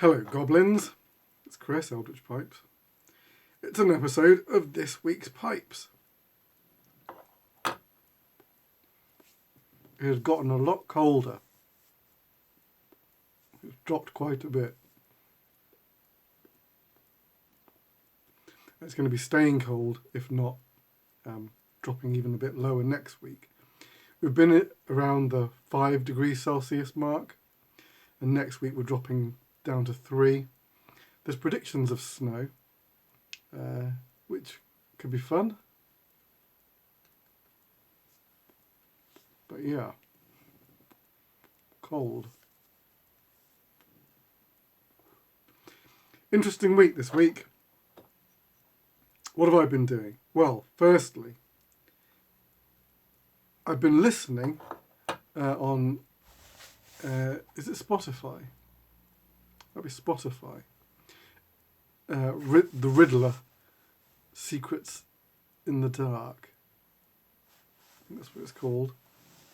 Hello Goblins, it's Chris, Eldritch Pipes. It's an episode of this week's Pipes. It has gotten a lot colder. It's dropped quite a bit. It's going to be staying cold, if not dropping even a bit lower next week. We've been at around the 5 degrees Celsius mark, and next week we're dropping down to 3. There's predictions of snow, which could be fun. But yeah, cold. Interesting week this week. What have I been doing? Well, firstly, I've been listening on, is it Spotify? That'd be Spotify. The Riddler, Secrets in the Dark. I think that's what it's called.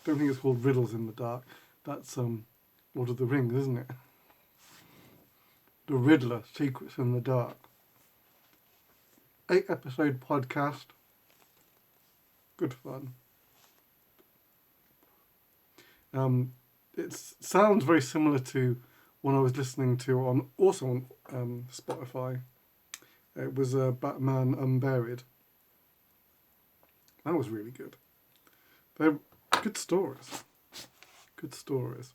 Don't think it's called Riddles in the Dark. That's Lord of the Rings, isn't it? The Riddler, Secrets in the Dark. 8-episode podcast. Good fun. It sounds very similar to one I was listening to on Spotify. It was Batman Unburied. That was really good. They're good stories. Good stories.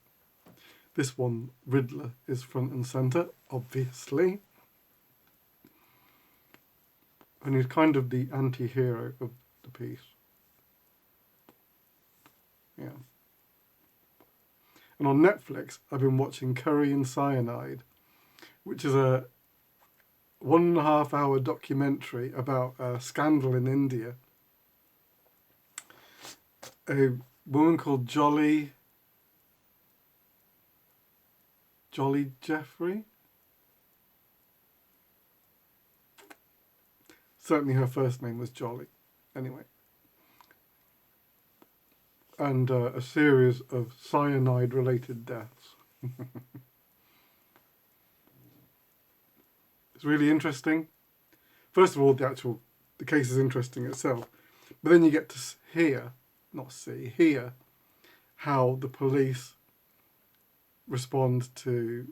This one, Riddler, is front and centre, obviously. And he's kind of the anti-hero of the piece. Yeah. And on Netflix, I've been watching Curry and Cyanide, which is a 1.5 hour documentary about a scandal in India. A woman called Jolly Jeffrey? Certainly her first name was Jolly. Anyway. And a series of cyanide-related deaths. It's really interesting. First of all, the case is interesting itself. But then you get to hear how the police respond to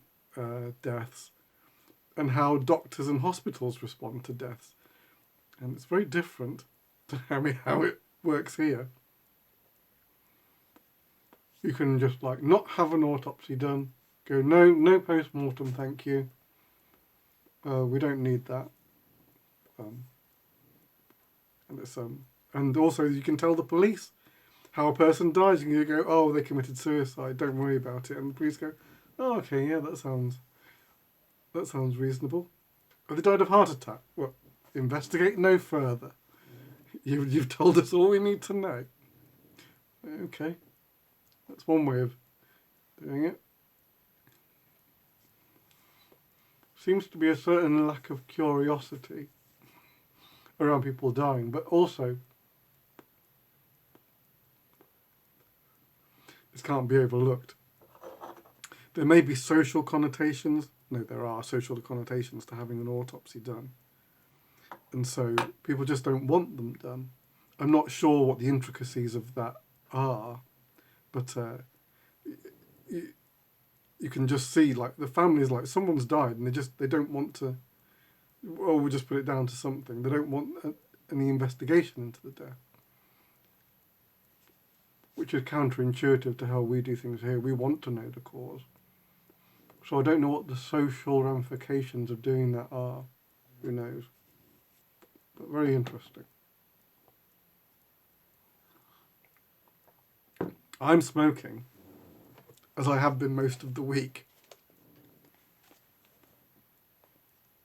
deaths and how doctors and hospitals respond to deaths. And it's very different to how it works here. You can just not have an autopsy done. Go, no post-mortem, thank you. We don't need that. And also you can tell the police how a person dies. You can go, oh, they committed suicide. Don't worry about it. And the police go, oh, okay, yeah, that sounds reasonable. Oh, they died of heart attack. Well, investigate no further. You've told us all we need to know. Okay. That's one way of doing it. Seems to be a certain lack of curiosity around people dying, but also this can't be overlooked. There may be social connotations. No, there are social connotations to having an autopsy done. And so people just don't want them done. I'm not sure what the intricacies of that are. But you can just see, the families, someone's died and they don't want to, we'll just put it down to something. They don't want any investigation into the death. Which is counterintuitive to how we do things here. We want to know the cause. So I don't know what the social ramifications of doing that are. Who knows? But very interesting. I'm smoking, as I have been most of the week.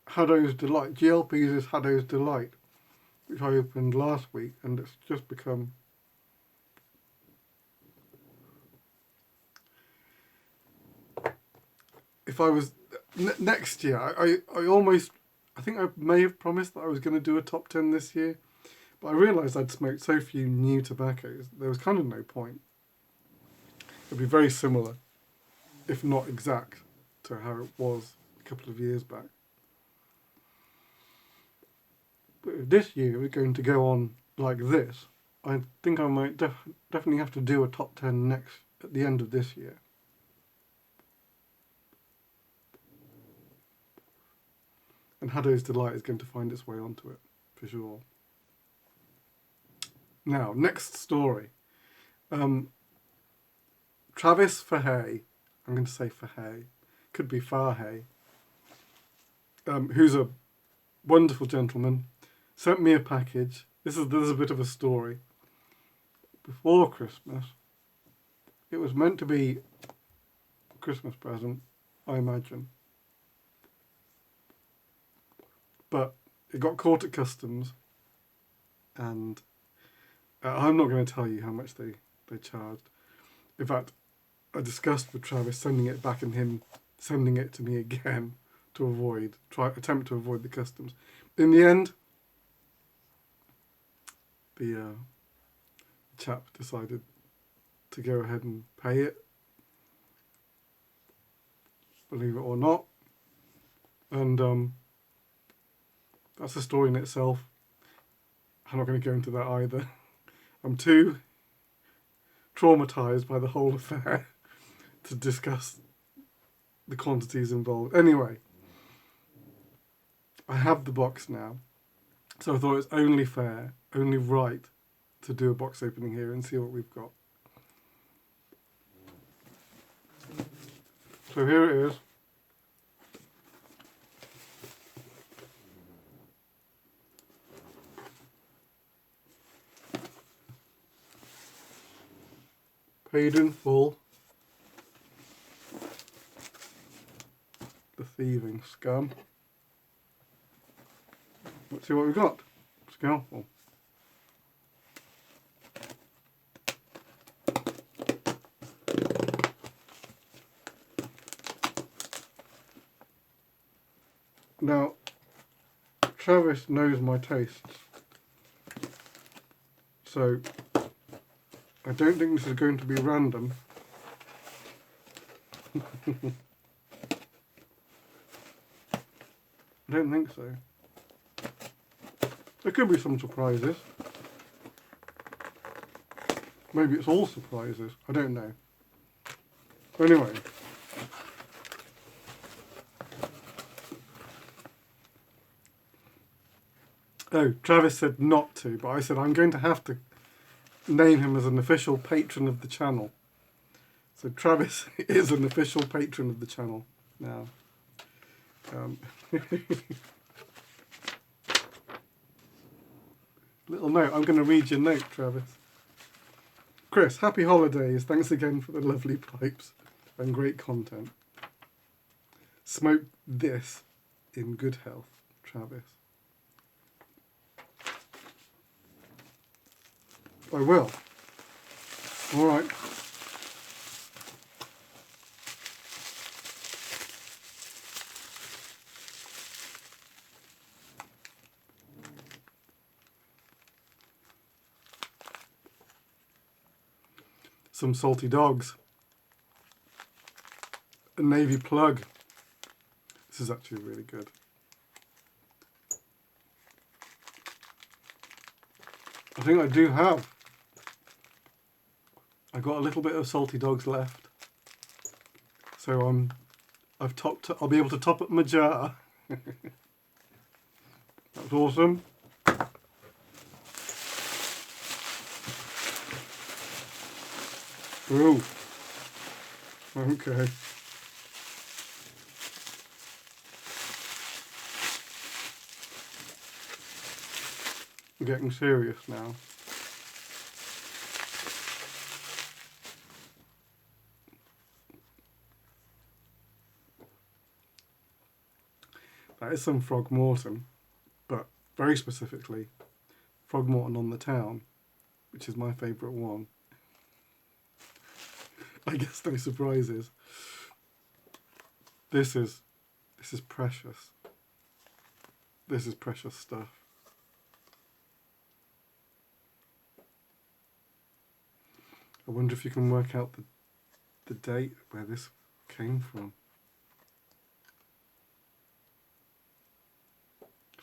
Haddo's Delight. GLP's is Haddo's Delight, which I opened last week, and it's just become... If I was... next year, I think I may have promised that I was going to do a top 10 this year, but I realised I'd smoked so few new tobaccos, there was kind of no point. It'd be very similar, if not exact, to how it was a couple of years back. But if this year we're going to go on like this, I think I might definitely have to do a top 10 next at the end of this year. And Haddo's Delight is going to find its way onto it, for sure. Now, next story. Travis Fahey, I'm going to say Fahey, could be Fahey, who's a wonderful gentleman, sent me a package. This is a bit of a story. Before Christmas, it was meant to be a Christmas present, I imagine. But it got caught at customs, and I'm not going to tell you how much they charged. In fact, I discussed with Travis sending it back and him sending it to me again to attempt to avoid the customs. In the end, the chap decided to go ahead and pay it, believe it or not, and that's a story in itself. I'm not going to go into that either. I'm too traumatised by the whole affair to discuss the quantities involved. Anyway, I have the box now, so I thought it's only fair, only right to do a box opening here and see what we've got. So here it is. Paid in full. The thieving scum. Let's see what we've got. Scalpel. Now, Travis knows my tastes, so I don't think this is going to be random. I don't think so. There could be some surprises. Maybe it's all surprises. I don't know. Anyway. Oh, Travis said not to, but I said I'm going to have to name him as an official patron of the channel. So Travis is an official patron of the channel now. Little note, I'm going to read your note, Travis. Chris, happy holidays. Thanks again for the lovely pipes and great content. Smoke this in good health, Travis. I will. All right. Some salty dogs. A navy plug. This is actually really good. I think I do have. I got a little bit of salty dogs left, so I'll be able to top up my jar. That's awesome. Ooh. Okay. We're getting serious now. That is some Frogmorton, but very specifically Frogmorton on the Town, which is my favourite one. I guess no surprises. This is precious. This is precious stuff. I wonder if you can work out the date where this came from.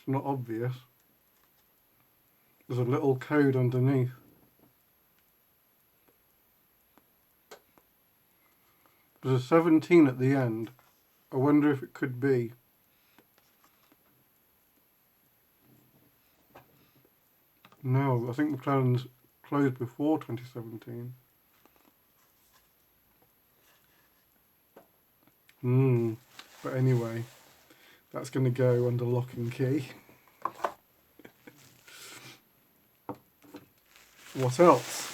It's not obvious. There's a little code underneath. There's a 17 at the end. I wonder if it could be. No, I think McLaren's closed before 2017. But anyway, that's going to go under lock and key. What else?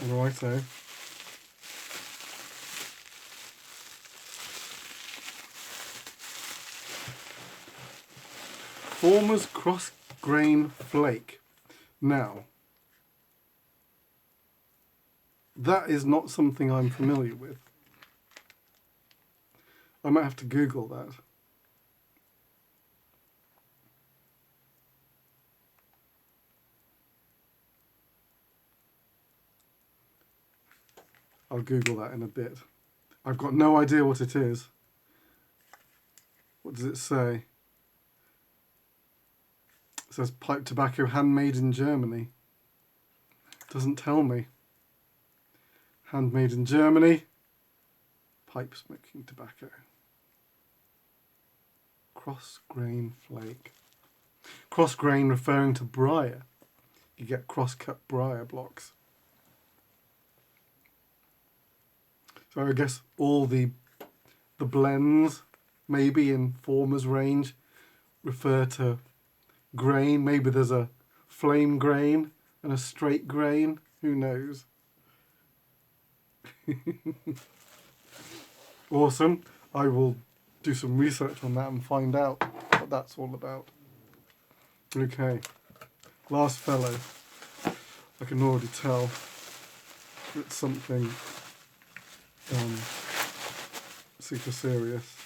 Righto. Former's cross-grain flake. Now, that is not something I'm familiar with. I might have to Google that. I'll Google that in a bit. I've got no idea what it is. What does it say? It says pipe tobacco handmade in Germany. Doesn't tell me. Handmade in Germany. Pipe smoking tobacco. Cross-grain flake. Cross-grain referring to briar. You get cross-cut briar blocks. So I guess all the blends, maybe in Former's range, refer to grain. Maybe there's a flame grain and a straight grain. Who knows? Awesome. I will do some research on that and find out what that's all about. Okay. Last fellow. I can already tell it's something super serious.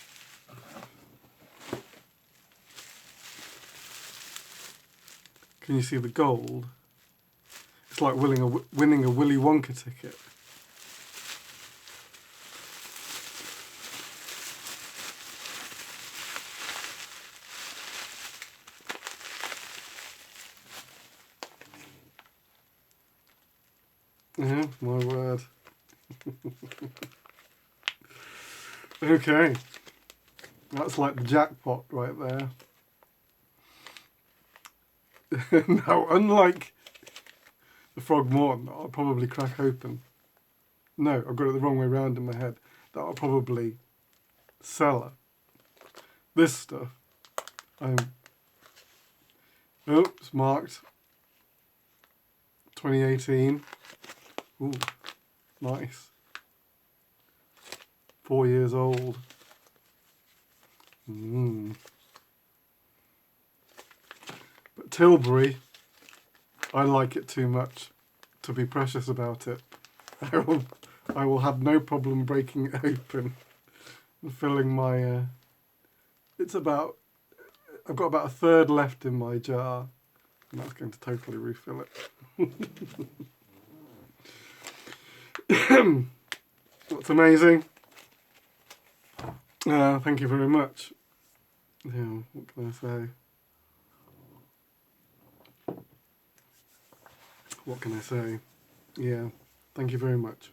Can you see the gold? It's like winning a Willy Wonka ticket. Yeah, my word. Okay. That's like the jackpot right there. Now, unlike the Frog Morton, I'll probably crack open. No, I've got it the wrong way around in my head. That I'll probably sell it. This stuff, it's marked 2018. Ooh, nice. 4 years old. But Tilbury, I like it too much to be precious about it. I will have no problem breaking it open and filling my. I've got about a third left in my jar, and that's going to totally refill it. That's amazing. Thank you very much. Yeah, what can I say? What can I say? Yeah, thank you very much.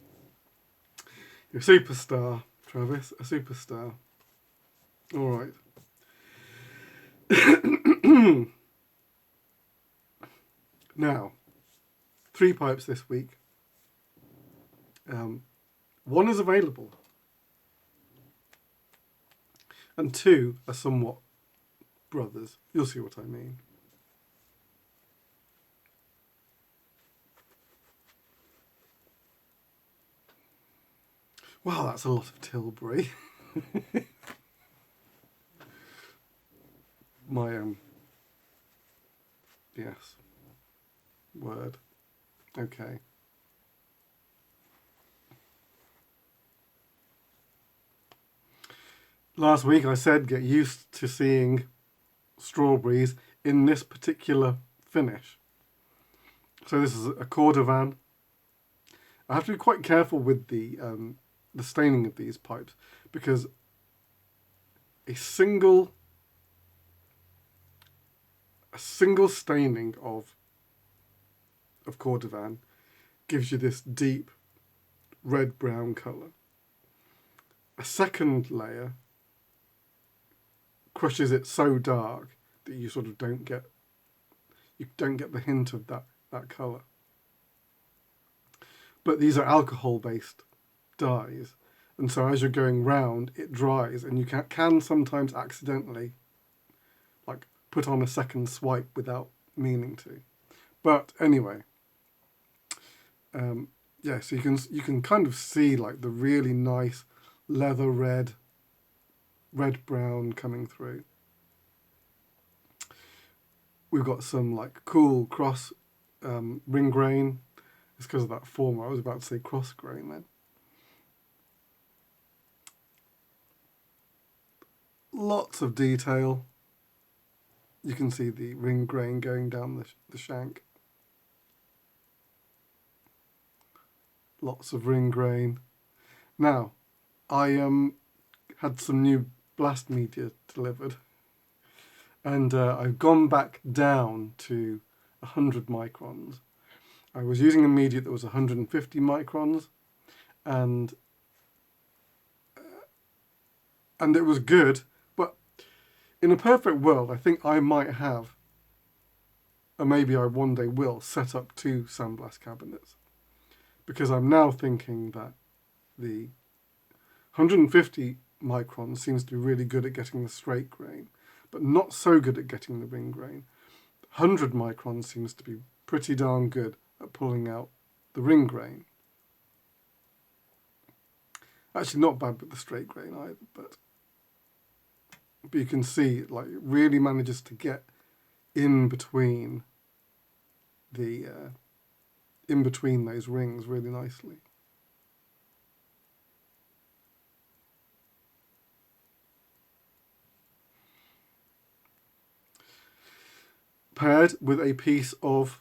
You're a superstar, Travis. A superstar. All right. Now, 3 pipes this week. One is available. And 2 are somewhat brothers. You'll see what I mean. Wow, that's a lot of Tilbury. My, yes. Word. Okay. Last week I said get used to seeing strawberries in this particular finish. So this is a cordovan, I have to be quite careful with the staining of these pipes, because a single staining of cordovan gives you this deep red-brown colour. A second layer crushes it so dark that you sort of don't get the hint of that colour. But these are alcohol-based dyes, and so as you're going round, it dries, and you can sometimes accidentally like put on a second swipe without meaning to. But anyway, yeah, so you can kind of see like the really nice leather red brown coming through. We've got some like cool cross ring grain. It's because of that form. I was about to say cross grain then. Lots of detail. You can see the ring grain going down the shank. Lots of ring grain. Now, I had some new blast media delivered, and I've gone back down to 100 microns. I was using a media that was 150 microns, and it was good, but in a perfect world, I think I might have, or maybe I one day will, set up 2 sandblast cabinets, because I'm now thinking that the 150 microns seems to be really good at getting the straight grain, but not so good at getting the ring grain. 100 microns seems to be pretty darn good at pulling out the ring grain. Actually, not bad with the straight grain either, but you can see it really manages to get in between those rings really nicely. Paired with a piece of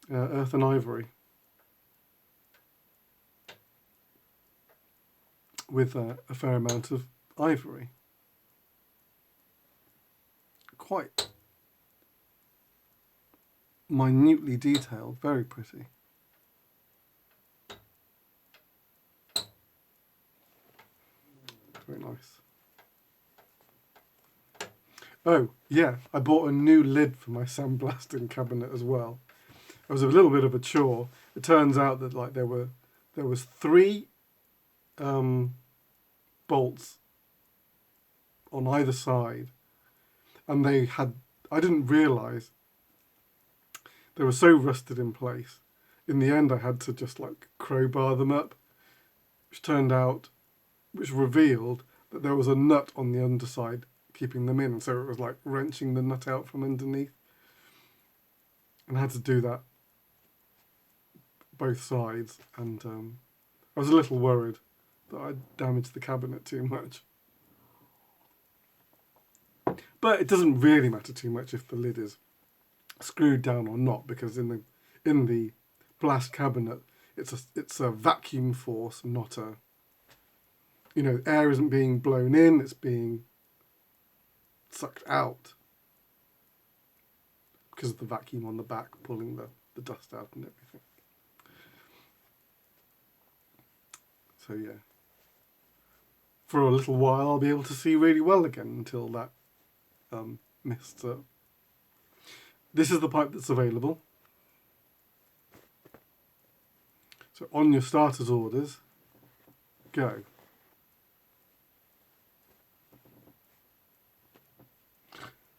earth and ivory, with a fair amount of ivory. Quite minutely detailed, very pretty. Very nice. Oh, yeah, I bought a new lid for my sandblasting cabinet as well. It was a little bit of a chore. It turns out that there was 3 bolts on either side, and I didn't realise they were so rusted in place. In the end, I had to just crowbar them up, which revealed that there was a nut on the underside keeping them in, so it was like wrenching the nut out from underneath, and I had to do that both sides, and I was a little worried that I'd damaged the cabinet too much. But it doesn't really matter too much if the lid is screwed down or not, because in the blast cabinet, it's a vacuum force, not a, air isn't being blown in, it's being sucked out because of the vacuum on the back pulling the dust out and everything. So yeah, for a little while I'll be able to see really well again until that mists up. This is the pipe that's available. So on your starter's orders, go.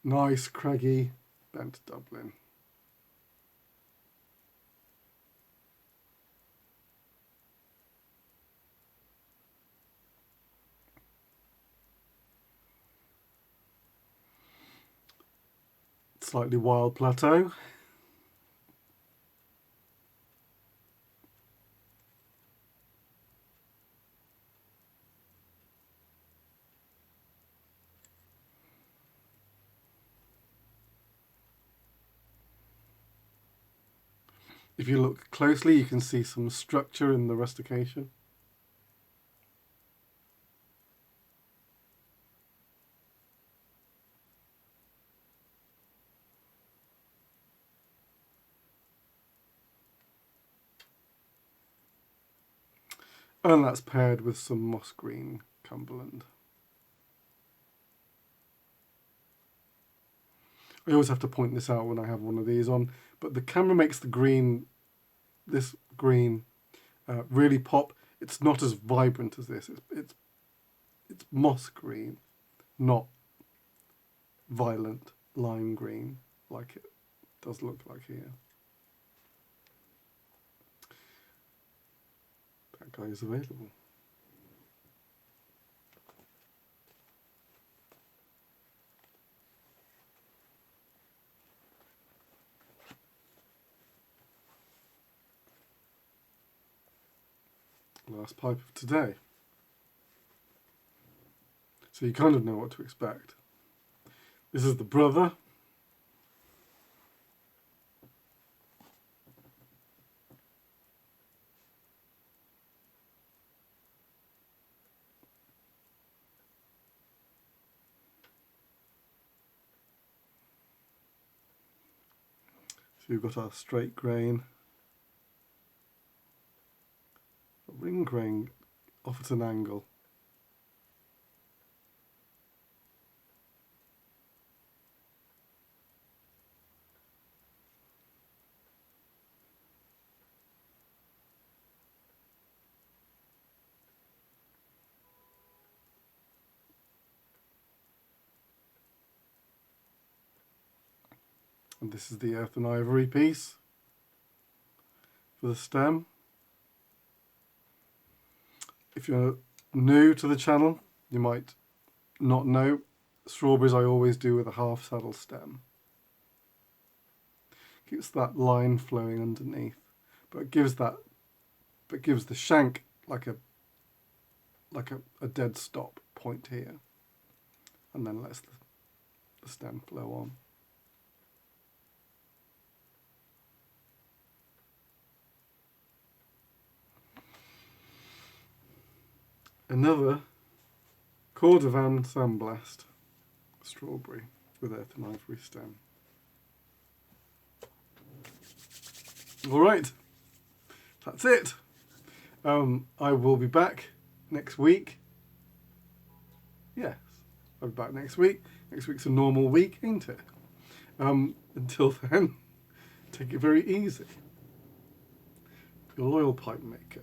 Nice, craggy, bent Dublin. Slightly wild plateau. If you look closely, you can see some structure in the rustication. And that's paired with some moss green Cumberland. I always have to point this out when I have one of these on, but the camera makes the green, this green, really pop. It's not as vibrant as this. It's moss green, not violent lime green like it does look like here. That guy is available. Last pipe of today. So you kind of know what to expect. This is the brother. So you've got our straight grain, a ring grain off at an angle. And this is the earth and ivory piece for the stem. If you're new to the channel, you might not know, strawberries I always do with a half saddle stem. Keeps that line flowing underneath, but gives the shank like a dead stop point here, and then lets the stem flow on. Another Cordovan Sandblast strawberry with earth and ivory stem. All right, that's it. I will be back next week. Yes, I'll be back next week. Next week's a normal week, ain't it? Until then, take it very easy. Your loyal pipe maker.